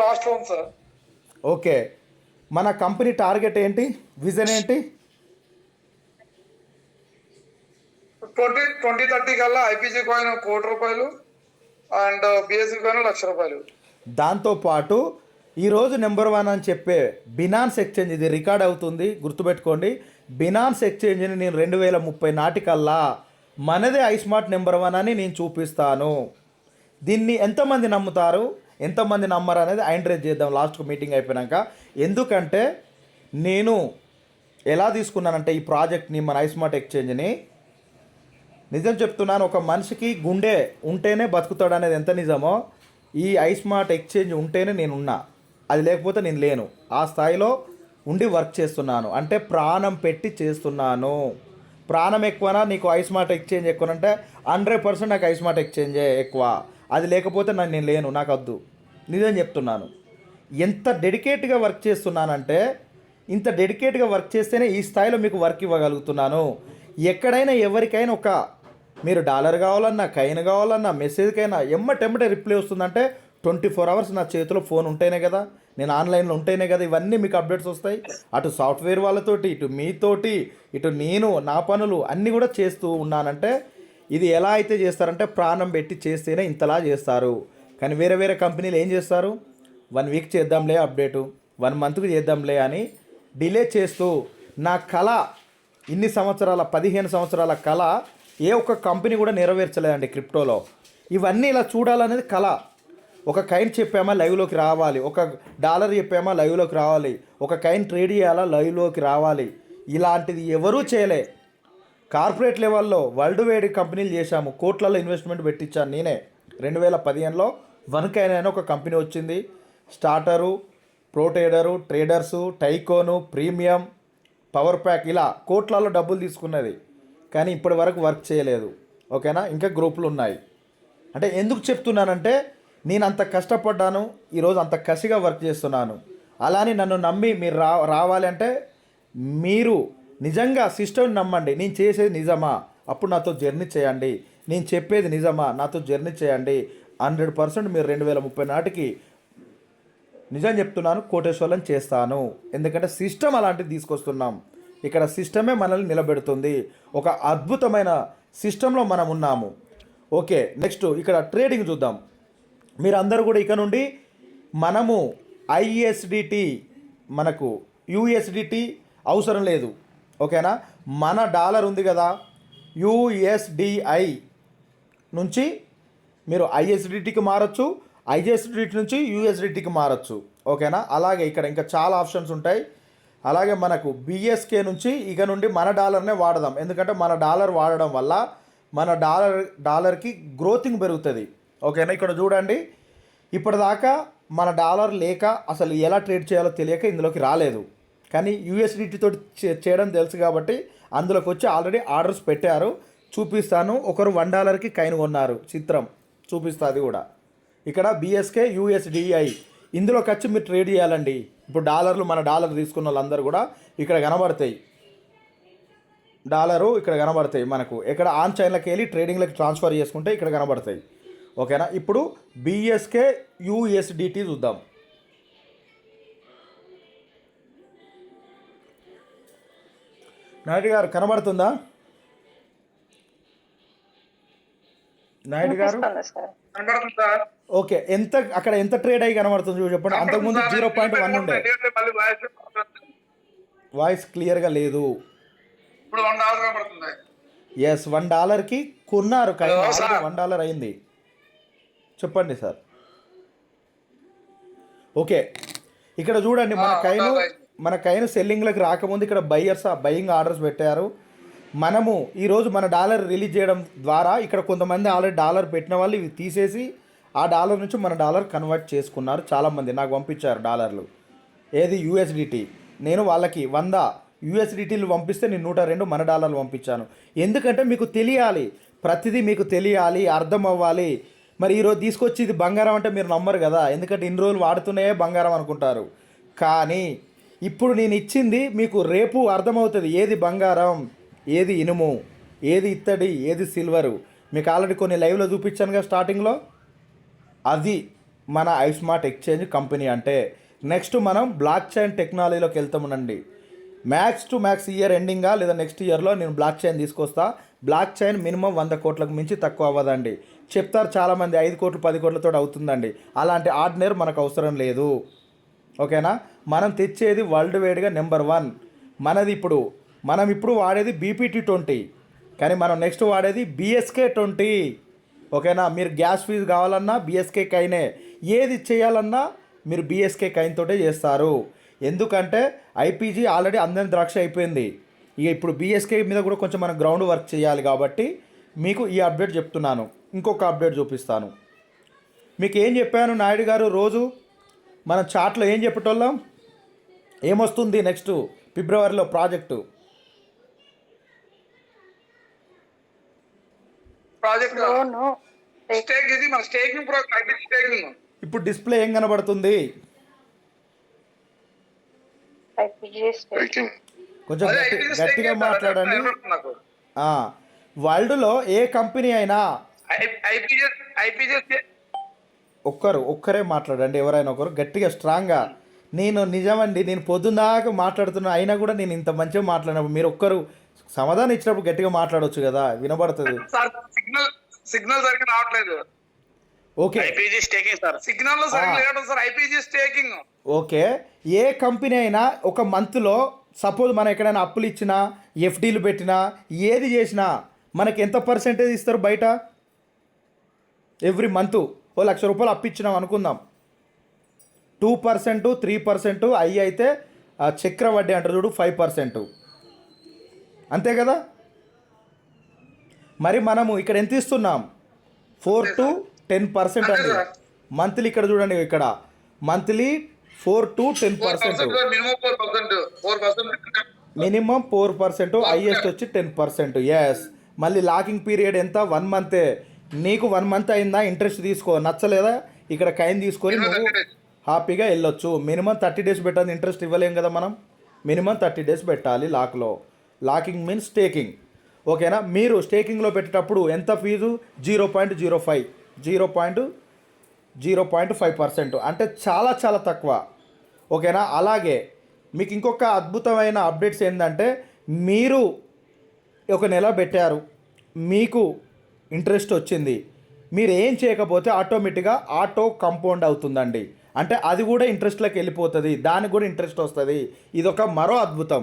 Speaker 2: లాస్ట్ ఉంది సార్.
Speaker 1: ఓకే, మన కంపెనీ టార్గెట్ ఏంటి, విజన్ ఏంటి?
Speaker 2: 2030 కల్లా IPG coin ₹1,00,00,000 and BSc coin ₹1,00,000.
Speaker 1: దాంతోపాటు ఈరోజు నెంబర్ 1 అని చెప్పే బినాన్స్ ఎక్స్చేంజ్, ఇది రికార్డ్ అవుతుంది గుర్తుపెట్టుకోండి. బినాన్స్ ఎక్స్చేంజ్ని నేను 2030 నాటికల్లా మనదే ఐస్మార్ట్ నెంబర్ 1 అని నేను చూపిస్తాను. దీన్ని ఎంతమంది నమ్ముతారు, ఎంతమంది నమ్మరు అనేది ఐంట్రేజ్ చేద్దాం లాస్ట్ మీటింగ్ అయిపోయాక. ఎందుకంటే నేను ఎలా తీసుకున్నానంటే ఈ ప్రాజెక్ట్ని, మన ఐస్మార్ట్ ఎక్స్చేంజ్ని, నిజం చెప్తున్నాను, ఒక మనిషికి గుండె ఉంటేనే బతుకుతాడు అనేది ఎంత నిజమో, ఈ ఐస్మార్ట్ ఎక్స్చేంజ్ ఉంటేనే నేనున్నా, అది లేకపోతే నేను లేను. ఆ స్థాయిలో ఉండి వర్క్ చేస్తున్నాను, అంటే ప్రాణం పెట్టి చేస్తున్నాను. ప్రాణం ఎక్కువనా నీకు ఐస్మార్ట్ ఎక్స్చేంజ్ ఎక్కువనంటే 100% నాకు ఐస్మార్ట్ ఎక్స్చేంజే ఎక్కువ, అది లేకపోతే నేను లేను, నాకు వద్దు. నిజం చెప్తున్నాను. ఎంత డెడికేట్గా వర్క్ చేస్తున్నానంటే, ఇంత డెడికేట్గా వర్క్ చేస్తేనే ఈ స్థాయిలో మీకు వర్క్ ఇవ్వగలుగుతున్నాను. ఎక్కడైనా ఎవరికైనా ఒక మీరు డాలర్ కావాలన్నా, కైన్ కావాలన్నా, మెసేజ్కైనా ఎమ్మటెమ్మటే రిప్లై వస్తుందంటే 24 అవర్స్ నా చేతిలో ఫోన్ ఉంటేనే కదా, నేను ఆన్లైన్లో ఉంటేనే కదా ఇవన్నీ మీకు అప్డేట్స్ వస్తాయి. అటు సాఫ్ట్వేర్ వాళ్ళతోటి, ఇటు మీతోటి, ఇటు నేను నా పనులు అన్నీ కూడా చేస్తూ ఉన్నానంటే, ఇది ఎలా అయితే చేస్తారంటే ప్రాణం పెట్టి చేస్తేనే ఇంతలా చేస్తారు. కానీ వేరే వేరే కంపెనీలు ఏం చేస్తారు, 1 వీక్ చేద్దాంలే అప్డేటు, 1 మంత్కి చేద్దాంలే అని డిలే చేస్తూ, నా కళ ఇన్ని సంవత్సరాల 15 సంవత్సరాల కళ ఏ ఒక్క కంపెనీ కూడా నెరవేర్చలేదండి క్రిప్టోలో. ఇవన్నీ ఇలా చూడాలనేది కళ. ఒక కైన్ చెప్పామా లైవ్లోకి రావాలి, ఒక డాలర్ చెప్పామా లైవ్లోకి రావాలి, ఒక కైన్ ట్రేడ్ చేయాలా లైవ్లోకి రావాలి. ఇలాంటిది ఎవరూ చేయలే. కార్పొరేట్ లెవెల్లో వరల్డ్ వైడ్ కంపెనీలు చేశాము, కోట్లలో ఇన్వెస్ట్మెంట్ పెట్టించాను నేనే. 2015లో వన్కైన్ అనే ఒక కంపెనీ వచ్చింది. స్టార్టరు, ప్రోటేడరు, ట్రేడర్సు, టైకోను, ప్రీమియం, పవర్ ప్యాక్, ఇలా కోట్లలో డబ్బులు తీసుకున్నది. కానీ ఇప్పటి వరకు వర్క్ చేయలేదు. ఓకేనా, ఇంకా గ్రూపులు ఉన్నాయి. అంటే ఎందుకు చెప్తున్నానంటే, నేను అంత కష్టపడ్డాను, ఈరోజు అంత కసిగా వర్క్ చేస్తున్నాను. అలానే నన్ను నమ్మి మీరు రావాలి అంటే, మీరు నిజంగా సిస్టమ్ని నమ్మండి. నేను చేసేది నిజమా, అప్పుడు నాతో జర్నీ చేయండి. నేను చెప్పేది నిజమా, నాతో జర్నీ చేయండి. 100% మీరు 2030 నాటికి, నిజం చెప్తున్నాను, కోటేశ్వర్లను చేస్తాను. ఎందుకంటే సిస్టమ్ అలాంటిది తీసుకొస్తున్నాం. ఇక్కడ సిస్టమే మనల్ని నిలబెడుతుంది. ఒక అద్భుతమైన సిస్టంలో మనం ఉన్నాము. ఓకే, నెక్స్ట్ ఇక్కడ ట్రేడింగ్ చూద్దాం. మీరు అందరూ కూడా ఇక నుండి మనము ఐఎస్డిటి, మనకు యూఎస్డిటి అవసరం లేదు. ఓకేనా, మన డాలర్ ఉంది కదా, యూఎస్డిఐ నుంచి మీరు ఐఎస్డిటికి మారచ్చు, ఐఎస్డిటి నుంచి యూఎస్డిటికి మారచ్చు. ఓకేనా, అలాగే ఇక్కడ ఇంకా చాలా ఆప్షన్స్ ఉంటాయి. అలాగే మనకు బిఎస్కే నుంచి ఇక నుండి మన డాలర్నే వాడదాం. ఎందుకంటే మన డాలర్ వాడడం వల్ల మన డాలర్కి గ్రోతింగ్ పెరుగుతుంది. ఓకేనా, ఇక్కడ చూడండి, ఇప్పటిదాకా మన డాలర్ లేక అసలు ఎలా ట్రేడ్ చేయాలో తెలియక ఇందులోకి రాలేదు. కానీ యూఎస్డిటీతో చేయడం తెలుసు కాబట్టి అందులోకి వచ్చి ఆల్రెడీ ఆర్డర్స్ పెట్టారు. చూపిస్తాను. ఒకరు $1కి కైన్ కొన్నారు, చిత్రం చూపిస్తా అది కూడా. ఇక్కడ బిఎస్కే యూఎస్డిఐ ఇందులోకి వచ్చి మీరు ట్రేడ్ చేయాలండి. ఇప్పుడు డాలర్లు, మన డాలర్ తీసుకున్న వాళ్ళందరూ కూడా ఇక్కడ కనబడతాయి. డాలరు ఇక్కడ కనబడతాయి మనకు. ఇక్కడ ఆన్ చైన్లోకి వెళ్ళి ట్రేడింగ్లోకి ట్రాన్స్ఫర్ చేసుకుంటే ఇక్కడ కనబడతాయి. ఓకేనా, ఇప్పుడు బిఎస్కే యూఎస్డిటి చూద్దాం. నాయుడు గారు కనబడుతుందా? నాయుడు గారు ఓకే, ఎంత అక్కడ ఎంత ట్రేడ్ అయ్యి కనబడుతుంది చూడు చెప్పండి. అంతకుముందు 0.1 ఉండే. వాయిస్ క్లియర్గా లేదు.
Speaker 2: ఇప్పుడు $1 కనబడుతుంది.
Speaker 1: ఎస్ $1కి కొన్నారు కాయిన్,
Speaker 2: హలో
Speaker 1: ఆల్రెడీ
Speaker 2: సార్.
Speaker 1: $1 అయింది. చెప్పండి సార్. ఓకే, ఇక్కడ చూడండి మన కైన్ సెల్లింగ్లకు రాకముందు ఇక్కడ బయింగ్ ఆర్డర్స్ పెట్టారు. మనము ఈరోజు మన డాలర్ రిలీజ్ చేయడం ద్వారా ఇక్కడ కొంతమంది ఆల్రెడీ డాలర్ పెట్టిన వాళ్ళు ఇవి తీసేసి ఆ డాలర్ నుంచి మన డాలర్ కన్వర్ట్ చేసుకున్నారు. చాలామంది నాకు పంపించారు డాలర్లు. ఏది యూఎస్డిటీ, నేను వాళ్ళకి 100 యూఎస్డిటీలు పంపిస్తే నేను 102 మన డాలర్లు పంపించాను. ఎందుకంటే మీకు తెలియాలి, ప్రతిదీ మీకు తెలియాలి, అర్థం అవ్వాలి. మరి ఈరోజు తీసుకొచ్చి ఇది బంగారం అంటే మీరు నమ్మరు కదా, ఎందుకంటే ఇన్ని రోజులు వాడుతున్నాయే బంగారం అనుకుంటారు. కానీ ఇప్పుడు నేను ఇచ్చింది మీకు రేపు అర్థమవుతుంది, ఏది బంగారం, ఏది ఇనుము, ఏది ఇత్తడి, ఏది సిల్వరు. మీకు ఆల్రెడీ కొన్ని లైవ్లో చూపించాను కదా స్టార్టింగ్లో. అది మన ఐస్మార్ట్ ఎక్స్చేంజ్ కంపెనీ అంటే. నెక్స్ట్ మనం బ్లాక్ చైన్ టెక్నాలజీలోకి వెళ్తామనండి. మ్యాక్స్ టు మ్యాక్స్ ఇయర్ ఎండింగా లేదా నెక్స్ట్ ఇయర్లో నేను బ్లాక్ చైన్ తీసుకొస్తా. బ్లాక్ చైన్ మినిమం 100 కోట్లకు మించి తక్కువ అవ్వదండి. చెప్తారు చాలామంది 5 కోట్లు 10 కోట్లతో అవుతుందండి. అలాంటి ఆర్డినరీ మనకు అవసరం లేదు. ఓకేనా, మనం తెచ్చేది వరల్డ్ వైడ్గా నెంబర్ 1 మనది. మనం ఇప్పుడు వాడేది BPT20, కానీ మనం నెక్స్ట్ వాడేది BSK20. ఓకేనా, మీరు గ్యాస్ ఫీజు కావాలన్నా BSK కైనే, ఏది చేయాలన్నా మీరు BSK కైన్ తోటే చేస్తారు. ఎందుకంటే IPG ఆల్రెడీ అందరి ద్రాక్ష అయిపోయింది. ఇక ఇప్పుడు BSK మీద కూడా కొంచెం మనం గ్రౌండ్ వర్క్ చేయాలి. కాబట్టి మీకు ఈ అప్డేట్ చెప్తున్నాను. ఇంకొక అప్డేట్ చూపిస్తాను మీకు. ఏం చెప్పాను నాయుడు గారు, రోజు మన చాట్లో ఏం చెప్పేటోళ్ళం, ఏమొస్తుంది నెక్స్ట్ ఫిబ్రవరిలో ప్రాజెక్టు. ఇప్పుడు డిస్ప్లే ఏం కనబడుతుంది, కొంచెం గట్టిగా మాట్లాడండి. వరల్డ్లో ఏ కంపెనీ అయినా ఒక్కరే మాట్లాడండి, ఎవరైనా ఒకరు గట్టిగా స్ట్రాంగ్గా. నేను నిజమండి, నేను పొద్దున్నాక మాట్లాడుతున్నా అయినా కూడా నేను ఇంత మంచిగా మాట్లాడినప్పుడు మీరు ఒక్కరు సమాధానం ఇచ్చినప్పుడు గట్టిగా మాట్లాడవచ్చు కదా, వినబడుతుంది.
Speaker 2: సిగ్నల్ సరిగ్గా రావట్లేదు.
Speaker 1: Okay,
Speaker 2: signal staking.
Speaker 1: ఓకే, ఏ కంపెనీ అయినా ఒక మంత్లో సపోజ్ మనం ఎక్కడైనా అప్పులు ఇచ్చినా, FDలు పెట్టినా, ఏది చేసినా మనకి ఎంత పర్సెంటేజ్ ఇస్తారు బయట? ఎవ్రీ మంత్ ₹1,00,000 అప్పు ఇచ్చినాం అనుకుందాం, 2%, 3%, అయ్యి అయితే చక్ర వడ్డీ అంటారు చూడు 5%, అంతే కదా. మరి మనము ఇక్కడ ఎంత ఇస్తున్నాం? 4 to 10% అండి మంత్లీ. ఇక్కడ చూడండి, ఇక్కడ మంత్లీ 4 to 10%, మినిమం 4%, హైయెస్ట్ వచ్చి 10%. ఎస్, మళ్ళీ లాకింగ్ పీరియడ్ ఎంత? 1 మంతే. నీకు 1 మంత్ అయిందా, ఇంట్రెస్ట్ తీసుకో, నచ్చలేదా ఇక్కడ కైన్ తీసుకొని నువ్వు హ్యాపీగా వెళ్ళొచ్చు. మినిమం 30 days పెట్టాలి, ఇంట్రెస్ట్ ఇవ్వలేం కదా మనం. మినిమం 30 days పెట్టాలి లాక్లో. Locking means staking. ఓకేనా, మీరు స్టేకింగ్లో పెట్టేటప్పుడు ఎంత ఫీజు? 0.05%, అంటే చాలా చాలా తక్కువ. ఓకేనా, అలాగే మీకు ఇంకొక అద్భుతమైన అప్డేట్స్ ఏంటంటే, మీరు ఒక నెల పెట్టారు, మీకు ఇంట్రెస్ట్ వచ్చింది, మీరు ఏం చేయకపోతే ఆటోమేటిక్గా ఆటో కంపౌండ్ అవుతుందండి. అంటే అది కూడా ఇంట్రెస్ట్లోకి వెళ్ళిపోతుంది, దానికి కూడా ఇంట్రెస్ట్ వస్తుంది. ఇదొక మరో అద్భుతం.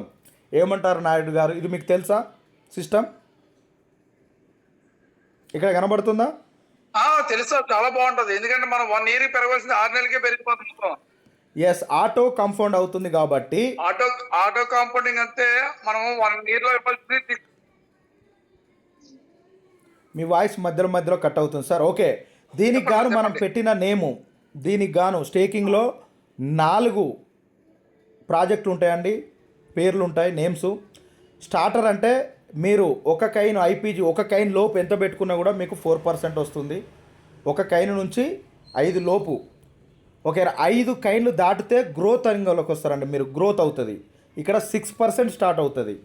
Speaker 1: ఏమంటారు నాయుడు గారు, ఇది మీకు తెలుసా సిస్టమ్? ఇక్కడ కనబడుతుందా?
Speaker 2: తెలుసు, చాలా బాగుంటుంది. ఎందుకంటే మనం 1 year పెరగవలసింది 6 నెలలకే పెరిగిపోతుంది.
Speaker 1: ఎస్, ఆటో కంపౌండ్ అవుతుంది కాబట్టి.
Speaker 2: ఆటో కాంపౌండింగ్ అంటే మనం 1 year లో ఇవ్వాల్సింది.
Speaker 1: మీ వాయిస్ మధ్యలో కట్ అవుతుంది సార్. ఓకే, దీనికి గాను మనం పెట్టిన నేము, దీనికి గాను స్టేకింగ్లో 4 ప్రాజెక్టులు ఉంటాయండి, పేర్లు ఉంటాయి, నేమ్స్. స్టార్టర్ అంటే మీరు ఒక కైన్ IPG, ఒక కైన్ లోపు ఎంత పెట్టుకున్నా కూడా మీకు 4% వస్తుంది. ఒక కైన్ నుంచి 5 లోపు. ఓకే, 5 కైన్లు దాటితే గ్రోత్ రంగంలోకి వస్తారండి, మీరు గ్రోత్ అవుతుంది. ఇక్కడ 6% స్టార్ట్ అవుతుంది.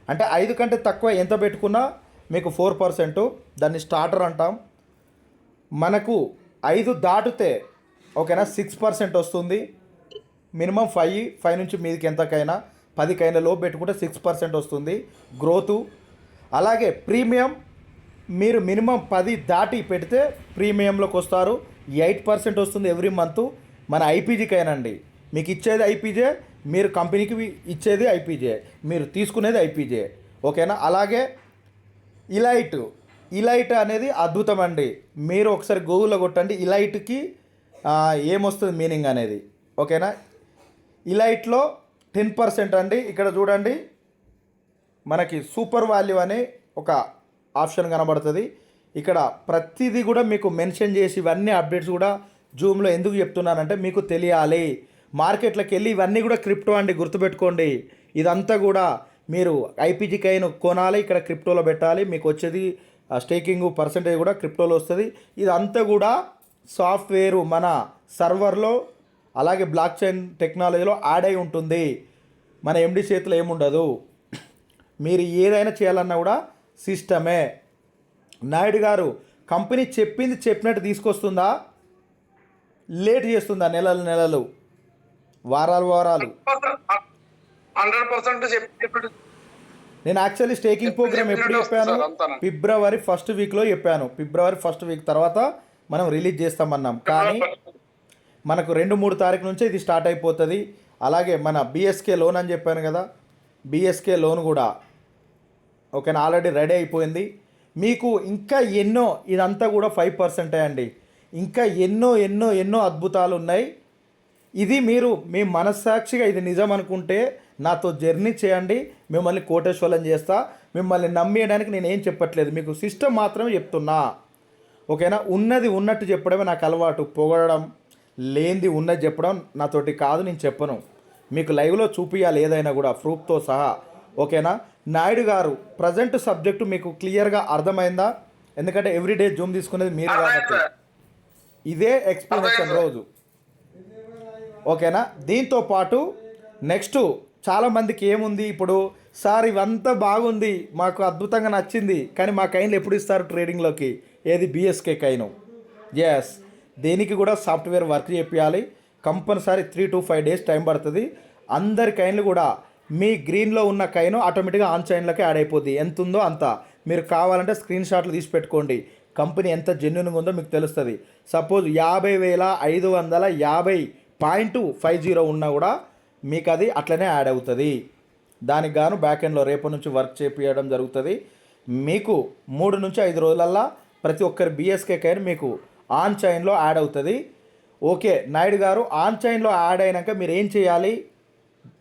Speaker 1: అంటే 5 కంటే తక్కువ ఎంత పెట్టుకున్నా మీకు 4%, దాన్ని స్టార్టర్ అంటాం. మనకు 5 దాటితే ఓకేనా 6% వస్తుంది. మినిమం 5 నుంచి మీదికి ఎంతకైనా 10 కైనా లోపు పెట్టుకుంటే 6% వస్తుంది గ్రోతు. అలాగే ప్రీమియం, మీరు మినిమం 10 దాటి పెడితే ప్రీమియంలోకి వస్తారు, 8% వస్తుంది ఎవ్రీ మంత్. మన IPGకైనండి, మీకు ఇచ్చేది IPG, మీరు కంపెనీకి ఇచ్చేది IPG, మీరు తీసుకునేది IPG. ఓకేనా, అలాగే ఇలైట్ ఇలైట్ అనేది అద్భుతం అండి. మీరు ఒకసారి గూగుల్లో కొట్టండి ఇలైట్కి ఏమొస్తుంది మీనింగ్ అనేది. ఓకేనా. ఇలైట్లో 10% అండి. ఇక్కడ చూడండి మనకి సూపర్ వాల్యూ అనే ఒక ఆప్షన్ కనబడుతుంది. ఇక్కడ ప్రతిదీ కూడా మీకు మెన్షన్ చేసి ఇవన్నీ అప్డేట్స్ కూడా జూమ్లో ఎందుకు చెప్తున్నానంటే మీకు తెలియాలి. మార్కెట్లోకి వెళ్ళి ఇవన్నీ కూడా క్రిప్టో అండి, గుర్తుపెట్టుకోండి. ఇదంతా కూడా మీరు ఐపీజీ కైన్ కొనాలి, ఇక్కడ క్రిప్టోలో పెట్టాలి, మీకు వచ్చేది స్టేకింగ్ పర్సంటేజ్ కూడా క్రిప్టోలో వస్తుంది. ఇదంతా కూడా సాఫ్ట్వేరు మన సర్వర్లో అలాగే బ్లాక్ చైన్ టెక్నాలజీలో యాడ్ అయి ఉంటుంది. మన ఎండి చేతిలో ఏముండదు. మీరు ఏదైనా చేయాలన్నా కూడా సిస్టమే. నాయుడు గారు కంపెనీ చెప్పింది చెప్పినట్టు తీసుకొస్తుందా, లేట్ చేస్తుందా? నెలలు వారాలు
Speaker 2: 100% చెప్పి
Speaker 1: నేను యాక్చువల్లీ స్టేకింగ్ ప్రోగ్రామ్ ఎప్పుడు చెప్పాను? ఫిబ్రవరి 1st వీక్లో చెప్పాను. ఫిబ్రవరి 1st వీక్ తర్వాత మనం రిలీజ్ చేస్తామన్నాం. కానీ మనకు 2-3 తారీఖు నుంచే ఇది స్టార్ట్ అయిపోతుంది. అలాగే మన బీఎస్కే లోన్ అని చెప్పాను కదా, బీఎస్కే లోన్ కూడా ఓకేనా ఆల్రెడీ రెడీ అయిపోయింది. మీకు ఇంకా ఎన్నో, ఇదంతా కూడా 5% అండి. ఇంకా ఎన్నో అద్భుతాలు ఉన్నాయి. ఇది మీరు మీ మనస్సాక్షిగా ఇది నిజం అనుకుంటే నాతో జర్నీ చేయండి, మిమ్మల్ని కోటేశ్వరం చేస్తా. మిమ్మల్ని నమ్మేయడానికి నేను ఏం చెప్పట్లేదు, మీకు సిస్టమ్ మాత్రమే చెప్తున్నా. ఓకేనా. ఉన్నది ఉన్నట్టు చెప్పడమే నాకు అలవాటు. పొగడడం, లేనిది ఉన్నది చెప్పడం నాతోటి కాదు, నేను చెప్పను. మీకు లైవ్లో చూపించాలి ఏదైనా కూడా ప్రూఫ్తో సహా. ఓకేనా. నాయుడు గారు ప్రజెంట్ సబ్జెక్టు మీకు క్లియర్గా అర్థమైందా? ఎందుకంటే ఎవ్రీడే జూమ్ తీసుకునేది మీరు కాబట్టి ఇదే ఎక్స్ప్లెనేషన్ రోజు. ఓకేనా. దీంతో పాటు నెక్స్ట్ చాలామందికి ఏముంది ఇప్పుడు, సార్ ఇవంతా బాగుంది, మాకు అద్భుతంగా నచ్చింది, కానీ మా కైన్లు ఎప్పుడు ఇస్తారు ట్రేడింగ్లోకి? ఏది? బీఎస్కే కైను. ఎస్, దేనికి కూడా సాఫ్ట్వేర్ వర్క్ చేయాలి. కంపల్సరీ 3 to 5 days టైం పడుతుంది. అందరి కైన్లు కూడా మీ గ్రీన్లో ఉన్న కైను ఆటోమేటిక్గా ఆన్ చైన్లోకి యాడ్ అయిపోద్ది. ఎంత ఉందో అంత. మీరు కావాలంటే స్క్రీన్ షాట్లు తీసి పెట్టుకోండి. కంపెనీ ఎంత జెన్యున్గా ఉందో మీకు తెలుస్తుంది. సపోజ్ 50,550.50 ఉన్నా కూడా మీకు అది అట్లనే యాడ్ అవుతుంది. దానికి గాను బ్యాక్ ఎండ్లో రేపటి నుంచి వర్క్ చేపించడం జరుగుతుంది. మీకు 3 నుంచి 5 రోజులల్లా ప్రతి ఒక్కరి బీఎస్కే కైన్ మీకు ఆన్ చైన్లో యాడ్ అవుతుంది. ఓకే నాయుడు గారు, ఆన్ చైన్లో యాడ్ అయినాక మీరు ఏం చేయాలి,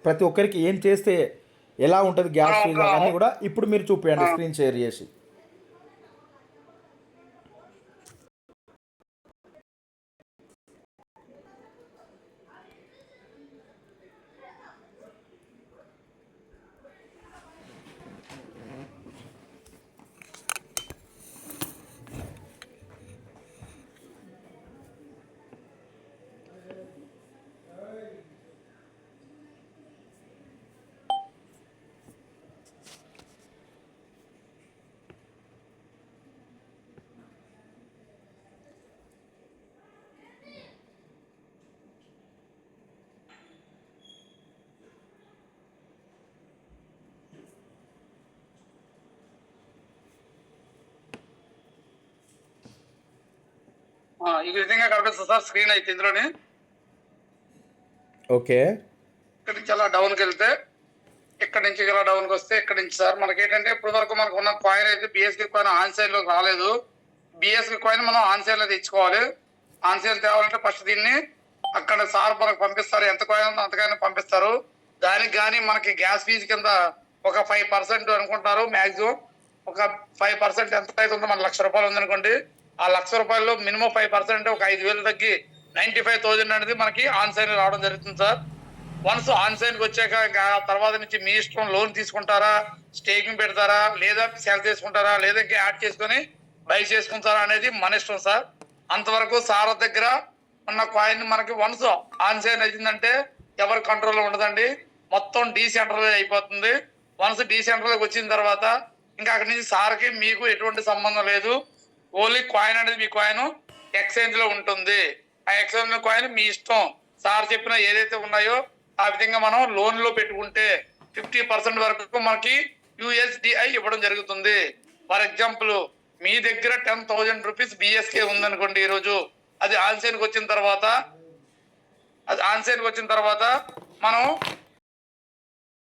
Speaker 1: ప్రతి ఒక్కరికి ఏం చేస్తే ఎలా ఉంటుంది గ్యాస్ ఫీజు అవన్నీ కూడా ఇప్పుడు మీరు చూపించండి స్క్రీన్ షేర్ చేసి.
Speaker 2: ఈ విధంగా కనిపిస్తుంది సార్ స్క్రీన్ అయితే ఇందులోనే.
Speaker 1: ఓకే.
Speaker 2: ఇక్కడ నుంచి అలా డౌన్కి వెళ్తే, ఇక్కడ నుంచి ఇలా డౌన్కి వస్తే, ఇక్కడ నుంచి సార్ మనకి ఏంటంటే ఇప్పుడు వరకు మనకు ఉన్న కాయిన్ అయితే బిఎస్కి కాయిన్ ఆన్ సైడ్ లో రాలేదు. బిఎస్కి కాయిన్ మనం ఆన్ సైడ్ లో తెచ్చుకోవాలి. ఆన్ సైడ్ తేవాలంటే ఫస్ట్ దీన్ని అక్కడ సార్ మనకు పంపిస్తారు, ఎంత కాయిన్ ఉందో అంతకైనా పంపిస్తారు. దానికి కానీ మనకి గ్యాస్ ఫీజు కింద ఒక 5% అనుకుంటారు మ్యాక్సిమం. ఒక 5% ఎంత అయితే ఉందో, మన ₹1,00,000 ఉందనుకోండి, ఆ ₹1,00,000 మినిమం 5% ఒక 5,000 తగ్గి 95,000 అనేది మనకి ఆన్ సైన్ రావడం జరుగుతుంది సార్. వన్స్ ఆన్ సైన్కి వచ్చాక తర్వాత నుంచి మీ ఇష్టం, లోన్ తీసుకుంటారా, స్టేకింగ్ పెడతారా, లేదా సెల్ చేసుకుంటారా, లేదా ఇంకా యాడ్ చేసుకొని బై చేసుకుంటారా అనేది మన ఇష్టం సార్. అంతవరకు సార్ దగ్గర ఉన్న కాయిన్ మనకి వన్స్ ఆన్ సైన్ అయిందంటే ఎవరి కంట్రోల్లో ఉండదండి, మొత్తం డీసెంట్రలైజ్ అయిపోతుంది. వన్స్ డీసెంట్రలైజ్ వచ్చిన తర్వాత ఇంకా అక్కడి నుంచి సార్కి మీకు ఎటువంటి సంబంధం లేదు. ఓన్లీ కాయిన్ అనేది మీ కాయిన్ ఎక్స్చేంజ్ లో ఉంటుంది. ఆ ఎక్స్చేంజ్ లో కాయిన్ మీ ఇష్టం. సార్ చెప్పిన ఏదైతే ఉన్నాయో ఆ విధంగా మనం లోన్ లో పెట్టుకుంటే 50% వరకు మనకి USDI ఇవ్వడం జరుగుతుంది. ఫర్ ఎగ్జాంపుల్ మీ దగ్గర 10,000 రూపీస్ బిఎస్కే ఉందనుకోండి, ఈ రోజు అది ఆన్సైన్కి వచ్చిన తర్వాత మనం